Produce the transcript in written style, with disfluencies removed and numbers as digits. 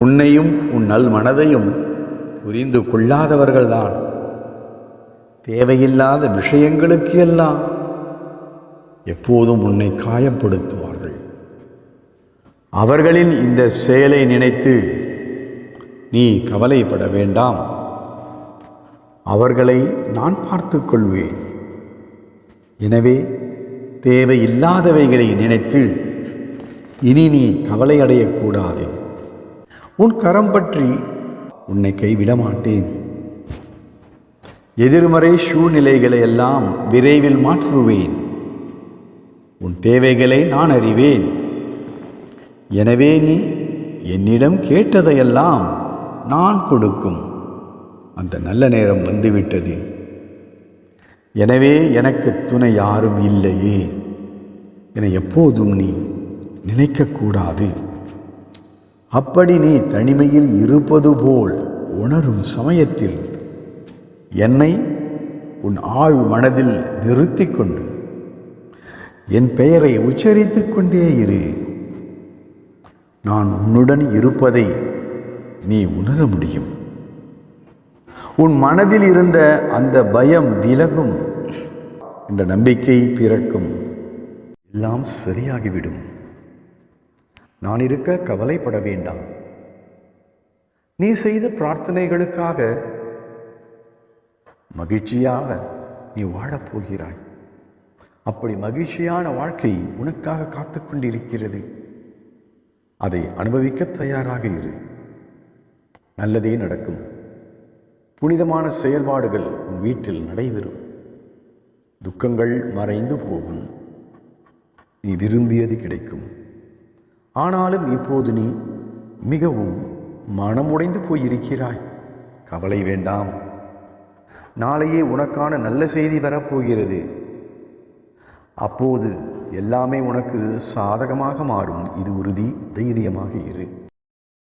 உன்னையும் உன் நல் மனதையும் புரிந்து கொள்ளாதவர்கள்தான் தேவையில்லாத விஷயங்களுக்கு எல்லாம் எப்போதும் உன்னை காயப்படுத்துவார்கள். அவர்களின் இந்த செயலை நினைத்து நீ கவலைப்பட வேண்டாம். அவர்களை நான் பார்த்து கொள்வேன். எனவே தேவையில்லாதவைகளை நினைத்து இனி நீ கவலை அடையக்கூடாது. உன் கரம் பற்றி உன்னை கைவிட மாட்டேன். எதிர்மறை சூழ்நிலைகளை எல்லாம் விரைவில் மாற்றுவேன். உன் தேவைகளை நான் அறிவேன். எனவே நீ என்னிடம் கேட்டதையெல்லாம் நான் கொடுக்கும் அந்த நல்ல நேரம் வந்துவிட்டது. எனவே எனக்கு துணை யாரும் இல்லையே என எப்போதும் நீ நினைக்கக்கூடாது. அப்படி நீ தனிமையில் இருப்பது போல் உணரும் சமயத்தில் என்னை உன் ஆழ் மனதில் நிறுத்தி கொண்டு என் பெயரை உச்சரித்து கொண்டே இரு. நான் உன்னுடன் இருப்பதை நீ உணர முடியும். உன் மனதில் இருந்த அந்த பயம் விலகும் என்ற நம்பிக்கை பிறக்கும். எல்லாம் சரியாகிவிடும். நான் இருக்க கவலைப்பட வேண்டாம். நீ செய்த பிரார்த்தனைகளுக்காக மகிழ்ச்சியாக நீ வாழப்போகிறாய். அப்படி மகிழ்ச்சியான வாழ்க்கை உனக்காக காத்து கொண்டிருக்கிறது. அதை அனுபவிக்க தயாராக இரு. நல்லதே நடக்கும். புனிதமான செயல்பாடுகள் உன் வீட்டில் நடைபெறும். துக்கங்கள் மறைந்து போகும். நீ விரும்பியது கிடைக்கும். ஆனாலும் இப்போது நீ மிகவும் மனமுடைந்து போயிருக்கிறாய். கவலை வேண்டாம். நாளையே உனக்கான நல்ல செய்தி வரப்போகிறது. அப்போது எல்லாமே உனக்கு சாதகமாக மாறும். இது உறுதி. தைரியமாக இரு.